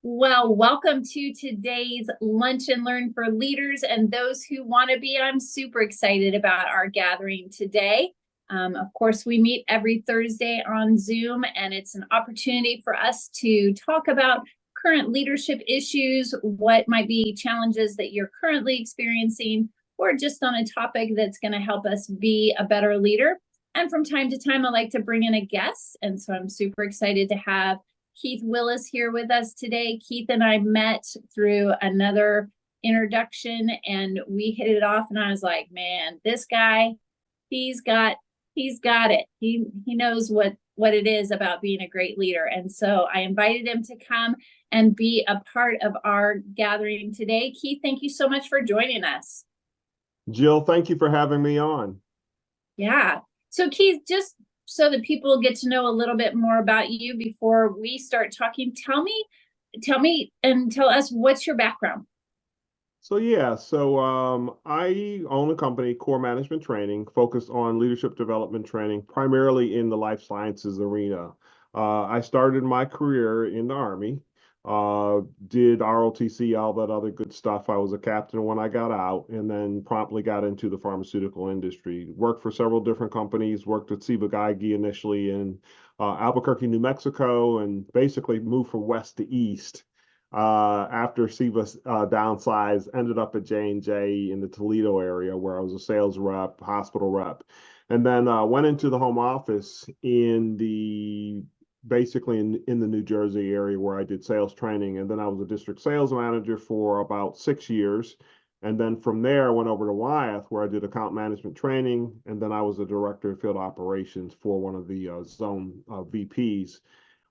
Well, welcome to today's Lunch and Learn for Leaders and those who want to be. I'm super excited about our gathering today. Of course, we meet every Thursday on Zoom, and it's an opportunity for us to talk about current leadership issues, what might be challenges that you're currently experiencing, or just on a topic that's going to help us be a better leader. And from time to time, I like to bring in a guest. And so I'm super excited to have Keith Willis here with us today. Keith and I met through another introduction and we hit it off, and I was like, man, this guy, he's got it. He knows what it is about being a great leader. And so I invited him to come and be a part of our gathering today. Keith, thank you so much for joining us. Jill, thank you for having me on. Yeah. So Keith, just so that people get to know a little bit more about you before we start talking, tell me and tell us, what's your background? I own a company, Core Management Training, focused on leadership development training, primarily in the life sciences arena. I started my career in the Army, did ROTC, all that other good stuff. I was a captain when I got out, and then promptly got into the pharmaceutical industry. Worked for several different companies, worked at Ciba-Geigy initially in Albuquerque, New Mexico, and basically moved from west to east after Ciba downsized, ended up at J&J in the Toledo area where I was a sales rep, hospital rep, and then went into the home office in the New Jersey area where I did sales training. And then I was a district sales manager for about 6 years. And then from there, I went over to Wyeth where I did account management training. And then I was a director of field operations for one of the zone VPs.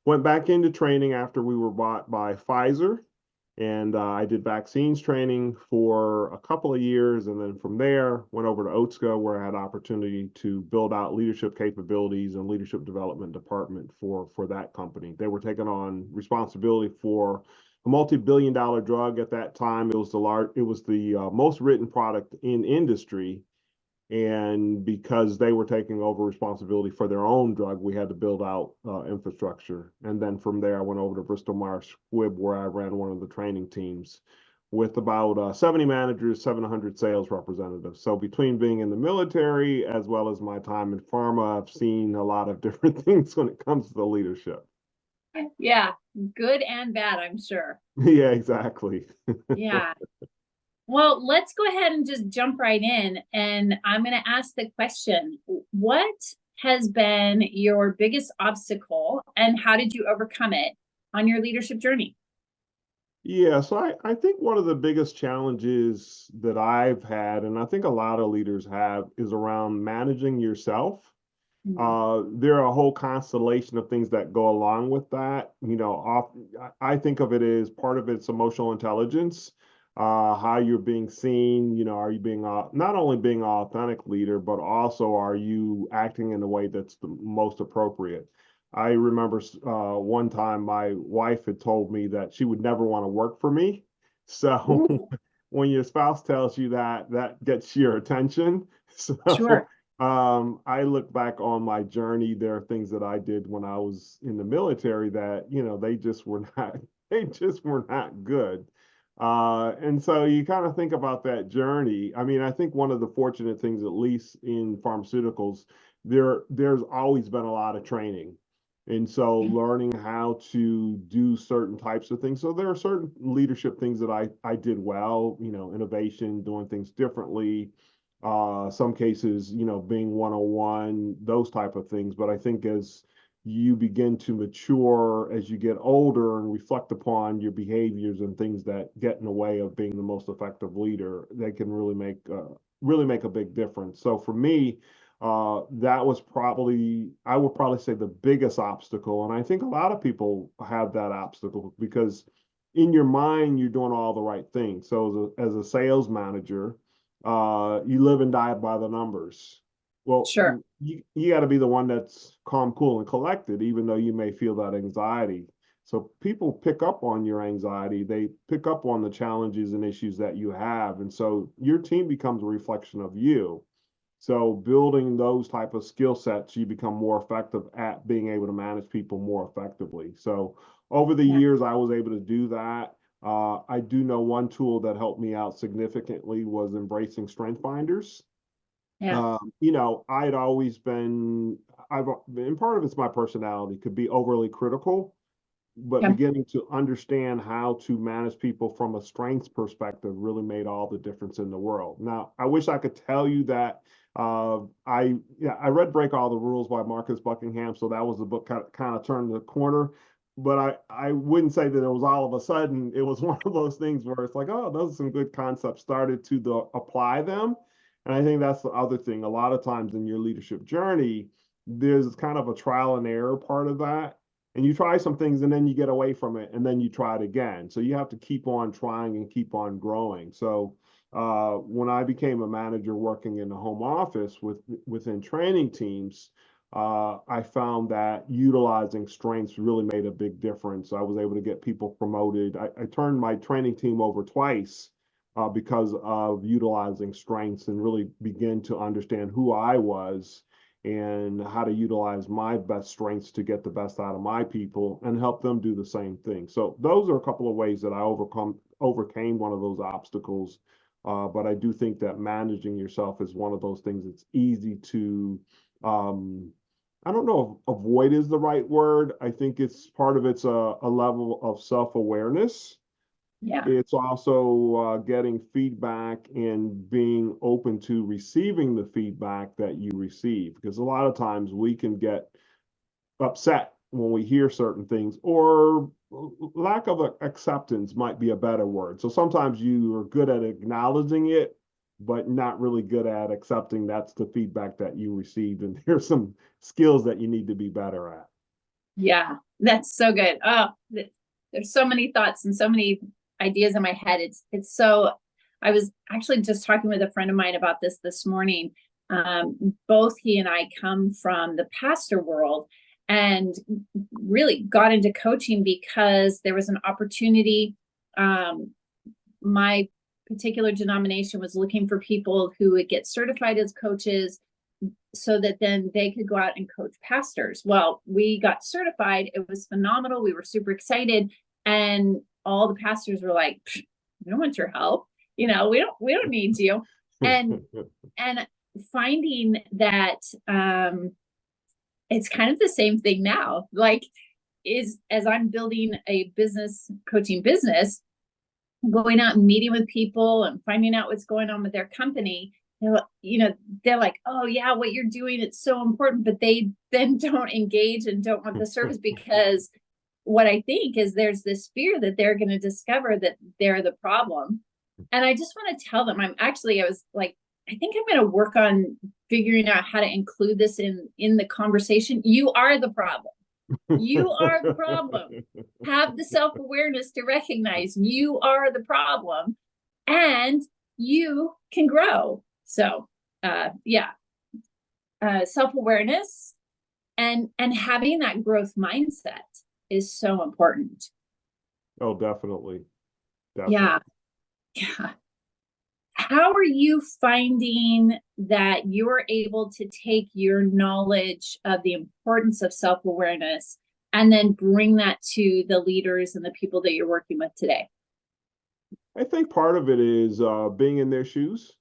Went back into training after we were bought by Pfizer, and I did vaccines training for a couple of years. And then from there, went over to Otsko, where I had opportunity to build out leadership capabilities and leadership development department for that company. They were taking on responsibility for a multi-billion-dollar drug at that time. It was the most written product in industry. And because they were taking over responsibility for their own drug, we had to build out infrastructure. And then from there, I went over to Bristol Myers Squibb, where I ran one of the training teams with about 70 managers, 700 sales representatives. So between being in the military as well as my time in pharma, I've seen a lot of different things when it comes to the leadership. Yeah, good and bad, I'm sure. Yeah, exactly. Yeah. Well, let's go ahead and just jump right in. And I'm going to ask the question, what has been your biggest obstacle and how did you overcome it on your leadership journey? Yeah, so I think one of the biggest challenges that I've had, and I think a lot of leaders have, is around managing yourself. There are a whole constellation of things that go along with that. I think of it as part of it's emotional intelligence, how you're being seen. Are you being not only being an authentic leader, but also are you acting in a way that's the most appropriate? I remember one time my wife had told me that she would never want to work for me. So Ooh, when your spouse tells you that, that gets your attention. So sure. I look back on my journey. There are things that I did when I was in the military that, they just were not, they just were not good. And so you kind of think about that journey. I mean, I think one of the fortunate things, at least in pharmaceuticals, there's always been a lot of training. And so learning how to do certain types of things. So there are certain leadership things that I did well, innovation, doing things differently, some cases, being one-on-one, those type of things. But I think as you begin to mature, as you get older and reflect upon your behaviors and things that get in the way of being the most effective leader, they can really make a big difference. So for me, that was probably, I would probably say, the biggest obstacle. And I think a lot of people have that obstacle because in your mind, you're doing all the right things. So as a sales manager, you live and die by the numbers. Well, Sure. you got to be the one that's calm, cool, and collected, even though you may feel that anxiety. So people pick up on your anxiety. They pick up on the challenges and issues that you have. And so your team becomes a reflection of you. So building those type of skill sets, you become more effective at being able to manage people more effectively. So over the Yeah. years, I was able to do that. I do know one tool that helped me out significantly was embracing strength finders. Yeah. I'd always been, I've been part of it's my personality, could be overly critical, but Yeah. beginning to understand how to manage people from a strengths perspective really made all the difference in the world. Now, I wish I could tell you that I read Break All the Rules by Marcus Buckingham, so that was the book kind of turned the corner. But I wouldn't say that it was all of a sudden. It was one of those things where it's like, oh, those are some good concepts. Started to apply them, and I think that's the other thing. A lot of times in your leadership journey, there's kind of a trial and error part of that, and you try some things and then you get away from it and then you try it again. So you have to keep on trying and keep on growing. So when I became a manager working in the home office within training teams, I found that utilizing strengths really made a big difference. I was able to get people promoted. I turned my training team over twice because of utilizing strengths and really begin to understand who I was and how to utilize my best strengths to get the best out of my people and help them do the same thing. So those are a couple of ways that I overcame one of those obstacles. But I do think that managing yourself is one of those things that's easy to I don't know if avoid is the right word. I think it's part of it's a level of self-awareness. Yeah. It's also getting feedback and being open to receiving the feedback that you receive. Because a lot of times we can get upset when we hear certain things, or lack of acceptance might be a better word. So sometimes you are good at acknowledging it, but not really good at accepting that's the feedback that you received. And there's some skills that you need to be better at. Yeah. That's so good. Oh, there's so many thoughts and so many ideas in my head. It's so, I was actually just talking with a friend of mine about this morning. Both he and I come from the pastor world and really got into coaching because there was an opportunity. My particular denomination was looking for people who would get certified as coaches so that then they could go out and coach pastors. Well, we got certified. It was phenomenal. We were super excited. And all the pastors were like, we don't want your help. We don't need you. And finding that it's kind of the same thing now. Like, as I'm building a coaching business, going out and meeting with people and finding out what's going on with their company, they're like, oh yeah, what you're doing, it's so important, but they then don't engage and don't want the service because what I think is there's this fear that they're going to discover that they're the problem. And I just want to tell them, I was like, I think I'm going to work on figuring out how to include this in the conversation. You are the problem. You are the problem. Have the self-awareness to recognize you are the problem and you can grow. So self-awareness and having that growth mindset is so important. Oh, definitely. Yeah. How are you finding that you're able to take your knowledge of the importance of self-awareness and then bring that to the leaders and the people that you're working with today? I think part of it is being in their shoes.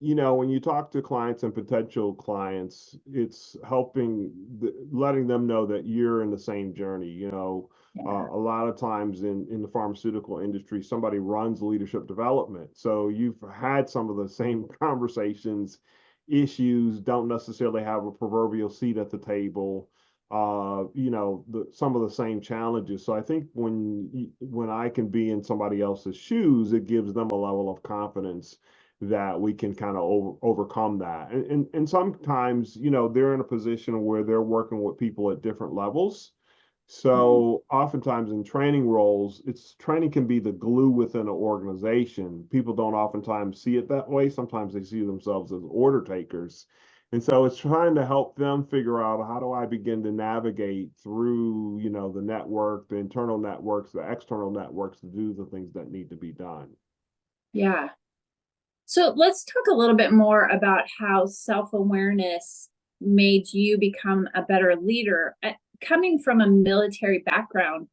When you talk to clients and potential clients, it's letting them know that you're in the same journey. A lot of times in the pharmaceutical industry, somebody runs leadership development. So you've had some of the same conversations, issues, don't necessarily have a proverbial seat at the table. Some of the same challenges. So I think when I can be in somebody else's shoes, it gives them a level of confidence that we can kind of overcome that. And sometimes, they're in a position where they're working with people at different levels. So oftentimes in training roles, training can be the glue within an organization. People don't oftentimes see it that way. Sometimes they see themselves as order takers. And so it's trying to help them figure out, how do I begin to navigate through, the network, the internal networks, the external networks to do the things that need to be done. Yeah. So let's talk a little bit more about how self-awareness made you become a better leader. Coming from a military background,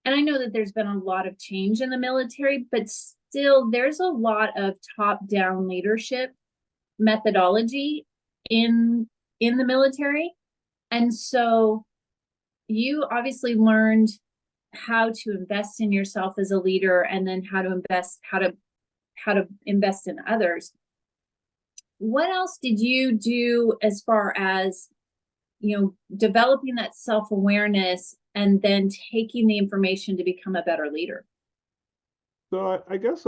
and I know that there's been a lot of change in the military, but still there's a lot of top-down leadership methodology in the military. And so you obviously learned how to invest in yourself as a leader, and then how to invest in others. What else did you do as far as, developing that self-awareness and then taking the information to become a better leader? So I guess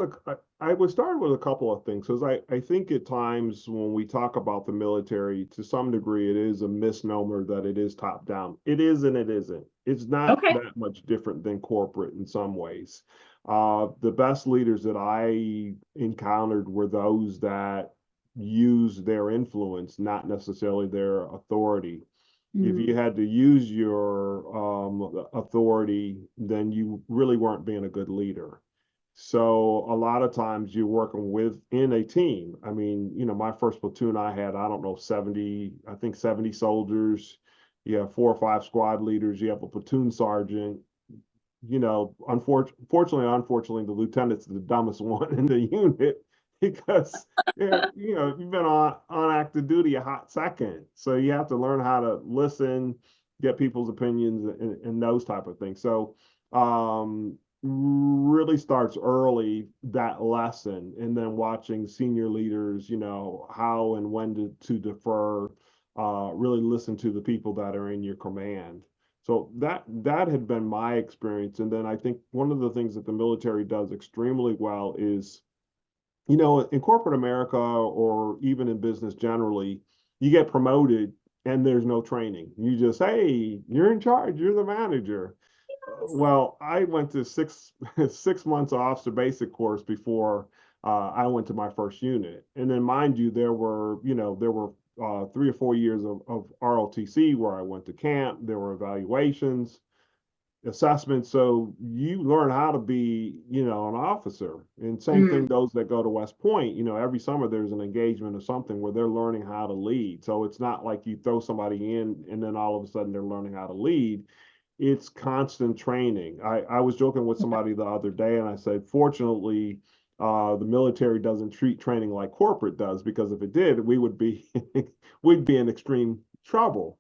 I would start with a couple of things because I think at times when we talk about the military, to some degree, it is a misnomer that it is top down. It is and it isn't. It's not Okay. that much different than corporate in some ways. The best leaders that I encountered were those that use their influence, not necessarily their authority. If you had to use your authority, then you really weren't being a good leader. So a lot of times you're working within a team. I mean, my first platoon I had, I don't know, 70, I think 70 soldiers. You have 4 or 5 squad leaders. You have a platoon sergeant. Unfortunately, the lieutenant's the dumbest one in the unit because you've been on active duty a hot second. So you have to learn how to listen, get people's opinions and those type of things. So really starts early, that lesson, and then watching senior leaders, how and when to defer, really listen to the people that are in your command. So that had been my experience. And then I think one of the things that the military does extremely well is, in corporate America or even in business generally, you get promoted and there's no training. You just, hey, you're in charge, you're the manager. Well, I went to six 6 months officer basic course before I went to my first unit, and then mind you, there were 3 or 4 years of ROTC where I went to camp. There were evaluations, assessments, so you learn how to be, an officer. And same thing, those that go to West Point, every summer there's an engagement or something where they're learning how to lead. So it's not like you throw somebody in and then all of a sudden they're learning how to lead. It's constant training. I was joking with somebody the other day and I said, fortunately, the military doesn't treat training like corporate does, because if it did, we would be we'd be in extreme trouble.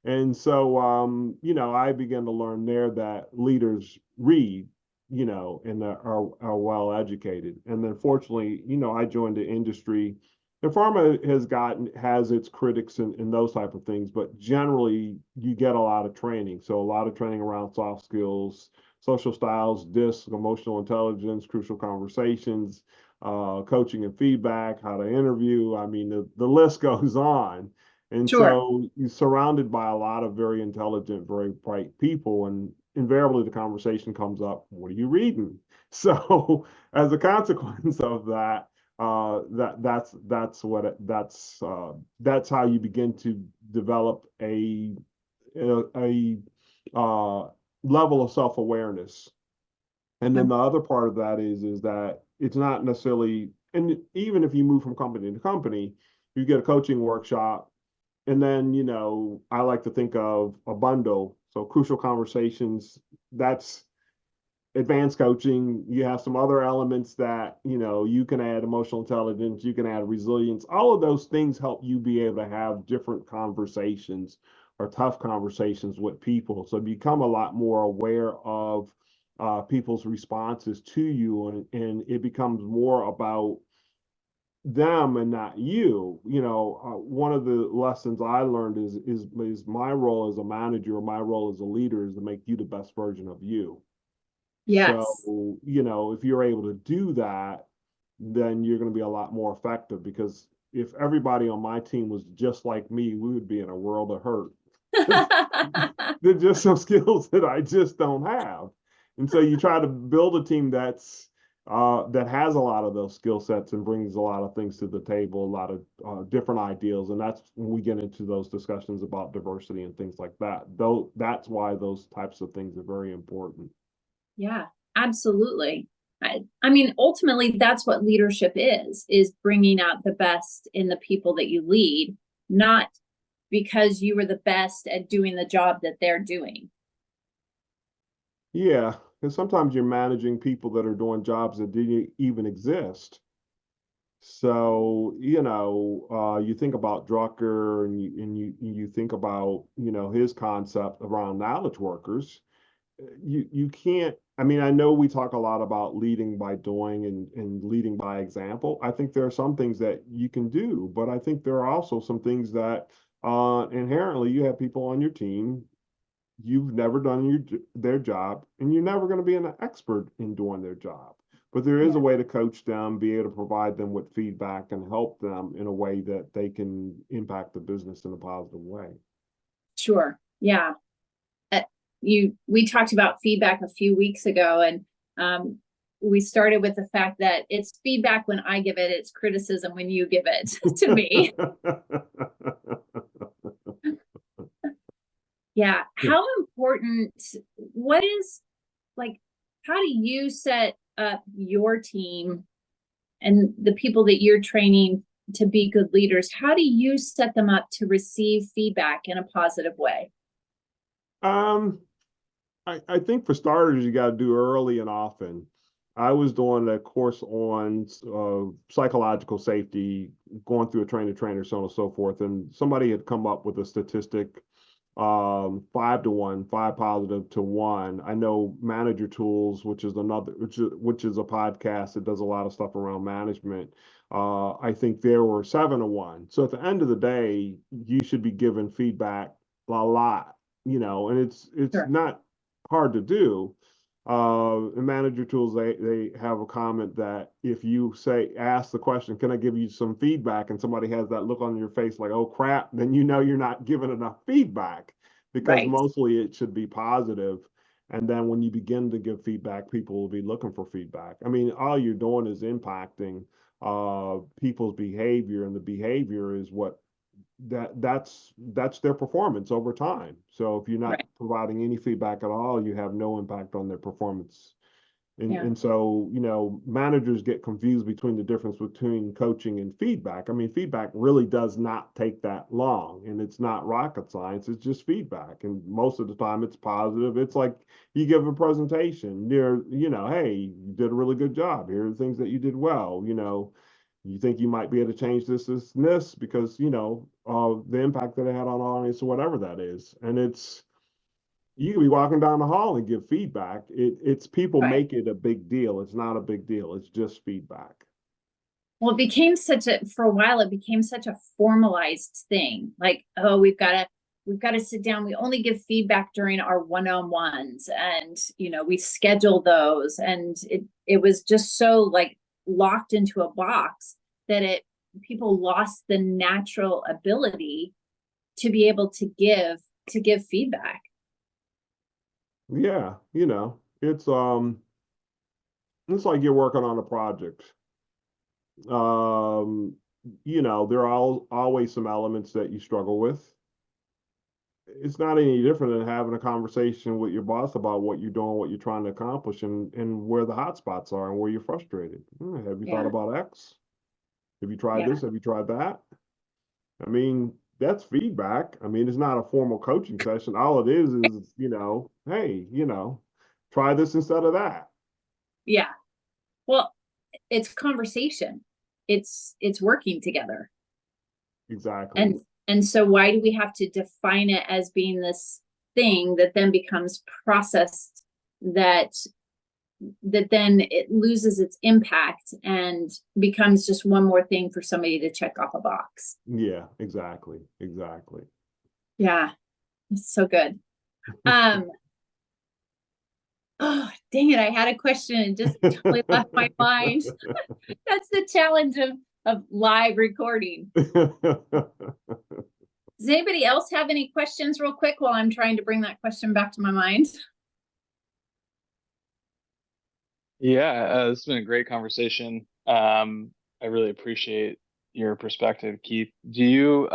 And so, I began to learn there that leaders read, and are well educated. And then, fortunately, I joined the industry. And pharma has its critics and those type of things, but generally you get a lot of training. So a lot of training around soft skills, social styles, DISC, emotional intelligence, crucial conversations, coaching and feedback, how to interview. I mean, the list goes on. And Sure. so you're surrounded by a lot of very intelligent, very bright people, and invariably the conversation comes up, what are you reading? So as a consequence of that, that's how you begin to develop a level of self-awareness. And then the other part of that is that it's not necessarily, and even if you move from company to company, you get a coaching workshop, and then, I like to think of a bundle. So crucial conversations, that's advanced coaching. You have some other elements that, you can add emotional intelligence, you can add resilience. All of those things help you be able to have different conversations or tough conversations with people. So become a lot more aware of people's responses to you, and it becomes more about them and not you. One of the lessons I learned is my role as a manager, or my role as a leader, is to make you the best version of you. So, Yes. if you're able to do that, then you're going to be a lot more effective, because if everybody on my team was just like me, we would be in a world of hurt. There's just some skills that I just don't have. And so you try to build a team that has a lot of those skill sets and brings a lot of things to the table, a lot of different ideals. And that's when we get into those discussions about diversity and things like that. Though that's why those types of things are very important. Yeah, absolutely. I mean, ultimately, that's what leadership is bringing out the best in the people that you lead, not because you were the best at doing the job that they're doing. Yeah, and sometimes you're managing people that are doing jobs that didn't even exist. So, you think about Drucker and you think about, his concept around knowledge workers. You can't, I mean, I know we talk a lot about leading by doing and leading by example. I think there are some things that you can do, but I think there are also some things that inherently you have people on your team, you've never done their job, and you're never going to be an expert in doing their job. But there is Yeah, a way to coach them, be able to provide them with feedback and help them in a way that they can impact the business in a positive way. sure. Yeah. Uh, we talked about feedback a few weeks ago, and we started with the fact that it's feedback when I give it, it's criticism when you give it to me. Yeah. How important, what is like, how do you set up your team and the people that you're training to be good leaders? How do you set them up to receive feedback in a positive way? um, I think for starters, you got to do early and often. I was doing a course on psychological safety, going through a trainer, so on and so forth. And somebody had come up with a statistic 5 to 1, 5 positive to 1. I know Manager Tools, which is a podcast that does a lot of stuff around management. I think there were 7 to 1. So at the end of the day, you should be given feedback a lot, and it's Sure. not hard to do. In Manager Tools, they have a comment that if you ask the question, can I give you some feedback? And somebody has that look on your face like, oh crap, then you're not giving enough feedback, because Right. mostly it should be positive. And then when you begin to give feedback, people will be looking for feedback. I mean, all you're doing is impacting people's behavior, and the behavior is what that's their performance over time. So if you're not Right. providing any feedback at all, you have no impact on their performance. And Yeah. and so, managers get confused between the difference between coaching and feedback. I mean, feedback really does not take that long, and it's not rocket science. It's just feedback. And most of the time it's positive. It's like you give a presentation, hey, you did a really good job. Here are the things that you did well. You think you might be able to change this, and this because, the impact that it had on the audience or whatever that is. And you can be walking down the hall and give feedback. It's people Right. make it a big deal. It's not a big deal. It's just feedback. Well, it became for a while, it became such a formalized thing. Like, oh, we've got to sit down. We only give feedback during our one-on-ones, and we schedule those. And it was just so like locked into a box that people lost the natural ability to be able to give feedback. Yeah, it's like you're working on a project. Um, there are always some elements that you struggle with. It's not any different than having a conversation with your boss about what you're doing, what you're trying to accomplish, and where the hot spots are and where you're frustrated. Have you thought Yeah. about X? Have you tried Yeah. this? Have you tried that? I mean, that's feedback. I mean, it's not a formal coaching session. All it is, hey, try this instead of that. Yeah. Well, it's conversation. It's working together. Exactly. And so why do we have to define it as being this thing that then becomes processed, that then it loses its impact and becomes just one more thing for somebody to check off a box? Yeah, exactly. Exactly. Yeah, it's so good. Um, oh, dang it, I had a question and just totally left my mind. That's the challenge of live recording. Does anybody else have any questions real quick while I'm trying to bring that question back to my mind? Yeah, this has been a great conversation. I really appreciate your perspective, Keith. Do you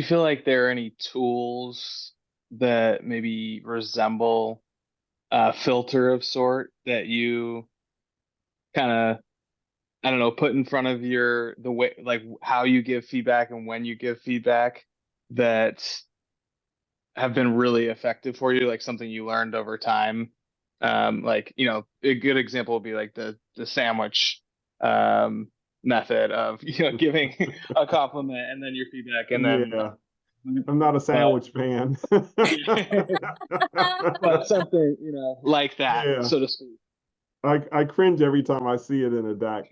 feel like there are any tools that maybe resemble filter of sort that you kind of, I don't know, put in front of the way, like how you give feedback and when you give feedback that have been really effective for you, like something you learned over time? Like, a good example would be like the sandwich method of, giving a compliment and then your feedback and then, Yeah, I'm not a but, sandwich fan. but something, like that, Yeah, so to speak. I cringe every time I see it in a deck.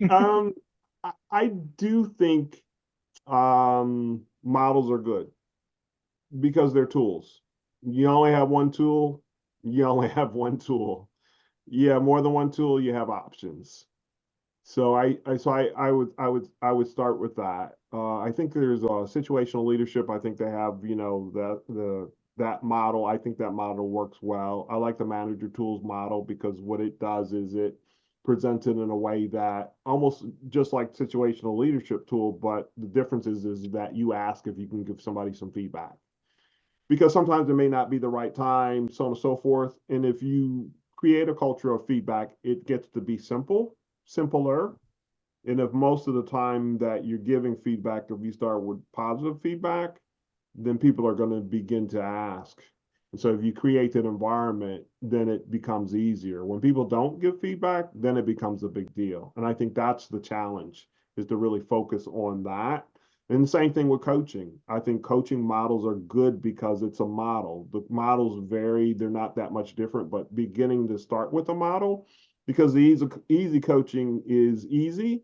I do think models are good because they're tools. You only have one tool, you only have one tool. You have more than one tool, you have options. So I would start with that. I think there's a situational leadership. I think they have, that model. I think that model works well. I like the manager tools model because what it does is it presents it in a way that almost just like situational leadership tool, but the difference is that you ask if you can give somebody some feedback because sometimes it may not be the right time, so on and so forth. And if you create a culture of feedback, it gets to be simpler. And if most of the time that you're giving feedback, if you start with positive feedback, then people are going to begin to ask. And so if you create that environment, then it becomes easier. When people don't give feedback, then it becomes a big deal. And I think that's the challenge, is to really focus on that. And the same thing with coaching. I think coaching models are good because it's a model. The models vary, they're not that much different, but beginning to start with a model because the easy coaching is easy.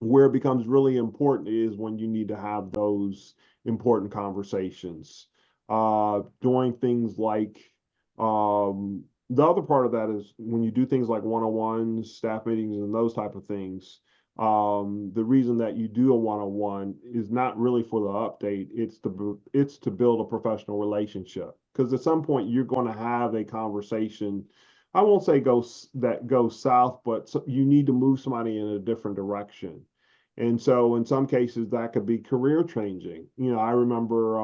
Where it becomes really important is when you need to have those important conversations. Doing things like the other part of that is when you do things like one-on-ones, staff meetings, and those type of things. The reason that you do a one-on-one is not really for the update. It's to build a professional relationship because at some point you're going to have a conversation. I won't say goes south, but you need to move somebody in a different direction. And so in some cases that could be career changing. I remember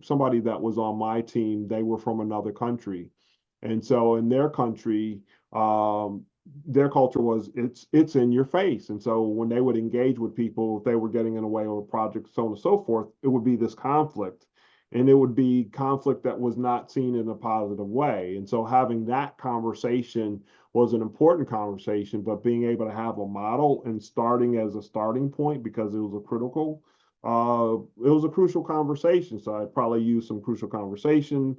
somebody that was on my team, they were from another country. And so in their country, their culture was it's in your face. And so when they would engage with people, if they were getting in the way of a project, so on and so forth, it would be this conflict. And it would be conflict that was not seen in a positive way. And so having that conversation was an important conversation, but being able to have a model and starting as a starting point because it was a crucial conversation. So I probably used some crucial conversation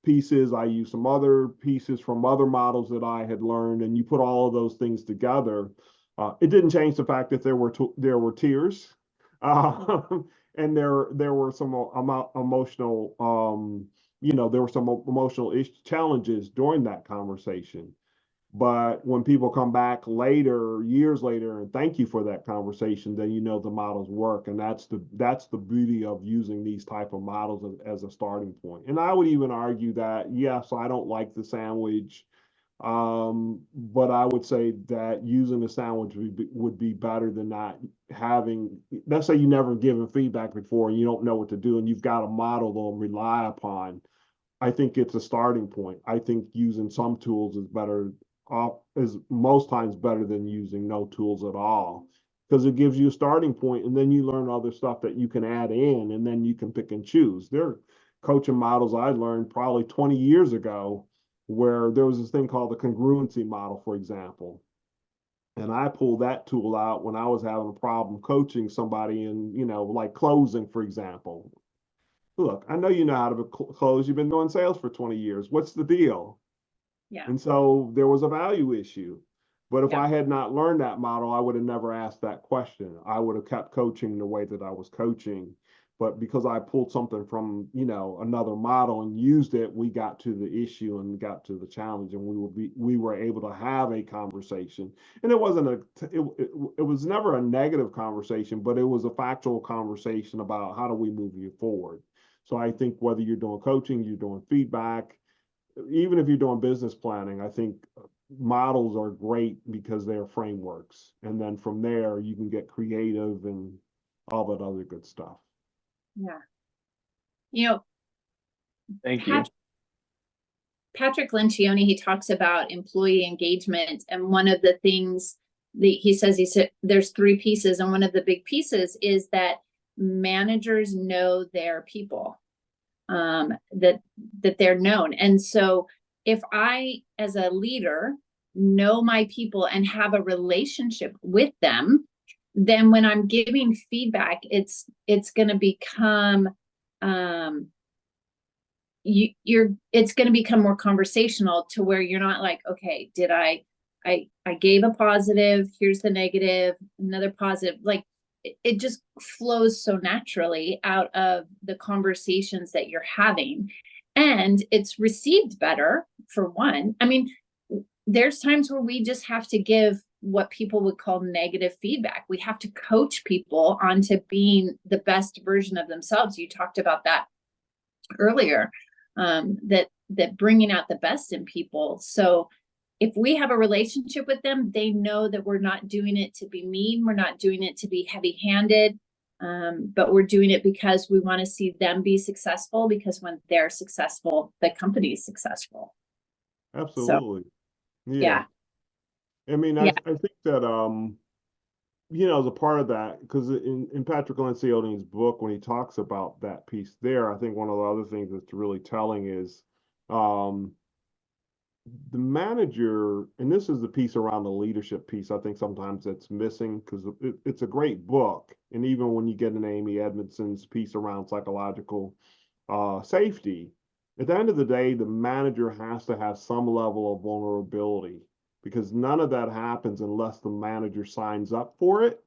pieces. I used some other pieces from other models that I had learned, and you put all of those things together. It didn't change the fact that there were tears, and there were some emotional there were some emotional challenges during that conversation. But when people come back later, years later, and thank you for that conversation, then the models work, and that's the beauty of using these type of models as a starting point. And I would even argue that yes, I don't like the sandwich, but I would say that using the sandwich would be better than not having. Let's say you never given feedback before and you don't know what to do, and you've got a model to rely upon. I think it's a starting point. I think using some tools is most times better than using no tools at all because it gives you a starting point and then you learn other stuff that you can add in and then you can pick and choose. There are coaching models I learned probably 20 years ago where there was this thing called the congruency model, for example. And I pulled that tool out when I was having a problem coaching somebody in, like closing, for example. Look, I know you know how to close. You've been doing sales for 20 years. What's the deal? Yeah. And so there was a value issue. But if Yeah. I had not learned that model, I would have never asked that question. I would have kept coaching the way that I was coaching. But because I pulled something from, another model and used it, we got to the issue and got to the challenge, and we were able to have a conversation. And it was never a negative conversation, but it was a factual conversation about how do we move you forward. So I think whether you're doing coaching, you're doing feedback, even if you're doing business planning, I think models are great because they're frameworks. And then from there, you can get creative and all that other good stuff. Yeah. You know, Thank you. Patrick Lencioni, he talks about employee engagement. And one of the things that he said, there's 3 pieces. And one of the big pieces is that managers know their people, that they're known. And so if I, as a leader, know my people and have a relationship with them, then when I'm giving feedback, it's going to become, it's going to become more conversational, to where you're not like, okay, did I gave a positive, here's the negative, another positive. Like it just flows so naturally out of the conversations that you're having, and it's received better, for one. I mean, there's times where we just have to give what people would call negative feedback. We have to coach people onto being the best version of themselves. You talked about that earlier, that bringing out the best in people. So if we have a relationship with them, they know that we're not doing it to be mean. We're not doing it to be heavy-handed, but we're doing it because we want to see them be successful, because when they're successful, the company is successful. Absolutely. So, yeah. I mean, I think that, as a part of that, because in Patrick Lencioni's book, when he talks about that piece there, I think one of the other things that's really telling is the manager, and this is the piece around the leadership piece, I think sometimes that's missing, because it's a great book. And even when you get an Amy Edmondson's piece around psychological safety, at the end of the day, the manager has to have some level of vulnerability, because none of that happens unless the manager signs up for it.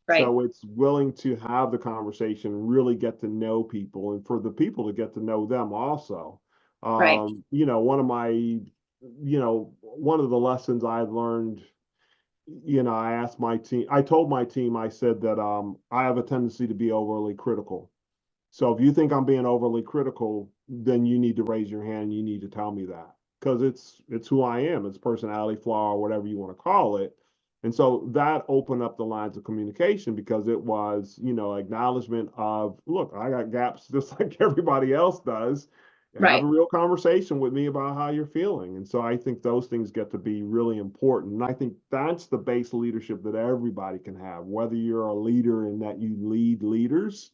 Right. So it's willing to have the conversation, really get to know people, and for the people to get to know them also. Right. One of the lessons I learned, I asked my team, I told my team, I said that I have a tendency to be overly critical. So if you think I'm being overly critical, then you need to raise your hand. You need to tell me that, because it's who I am. It's personality flaw, or whatever you want to call it. And so that opened up the lines of communication, because it was, acknowledgement of, look, I got gaps just like everybody else does. Right. Have a real conversation with me about how you're feeling. And so I think those things get to be really important. And I think that's the base leadership that everybody can have, whether you're a leader in that you lead leaders,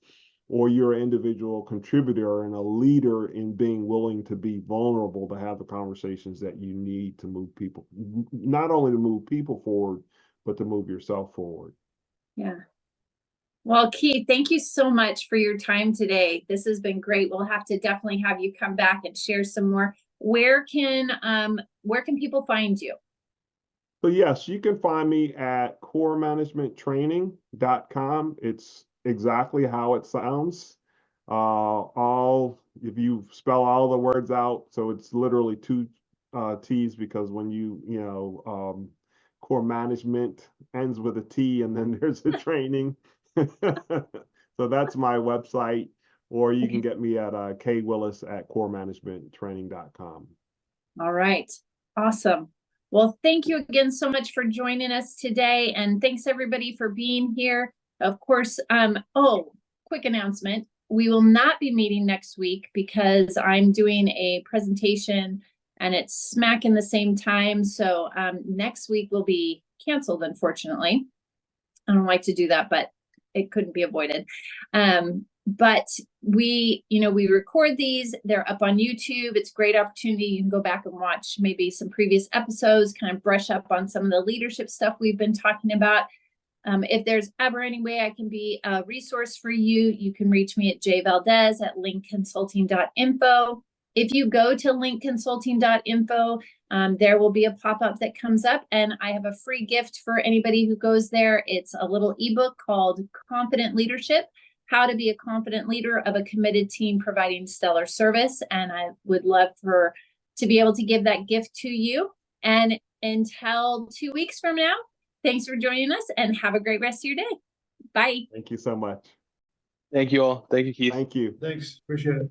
or you're an individual contributor and a leader in being willing to be vulnerable, to have the conversations that you need to move people, not only to move people forward, but to move yourself forward. Yeah. Well, Keith, thank you so much for your time today. This has been great. We'll have to definitely have you come back and share some more. Where can people find you? So yes, you can find me at coremanagementtraining.com. It's exactly how it sounds. If you spell all the words out, so it's literally 2 T's, because when core management ends with a T, and then there's a training. So that's my website, or you can get me at kwillis@coremanagementtraining.com. All right. Awesome. Well, thank you again so much for joining us today. And thanks everybody for being here. Of course, quick announcement. We will not be meeting next week, because I'm doing a presentation and it's smack in the same time. So next week will be canceled, unfortunately. I don't like to do that, but it couldn't be avoided. But we record these, they're up on YouTube. It's a great opportunity. You can go back and watch maybe some previous episodes, kind of brush up on some of the leadership stuff we've been talking about. If there's ever any way I can be a resource for you, you can reach me at jvaldez@linkconsulting.info. If you go to linkconsulting.info, there will be a pop-up that comes up, and I have a free gift for anybody who goes there. It's a little ebook called Confident Leadership: How to be a Confident Leader of a Committed Team Providing Stellar Service. And I would love to be able to give that gift to you. And until 2 weeks from now, thanks for joining us, and have a great rest of your day. Bye. Thank you so much. Thank you all. Thank you, Keith. Thank you. Thanks. Appreciate it.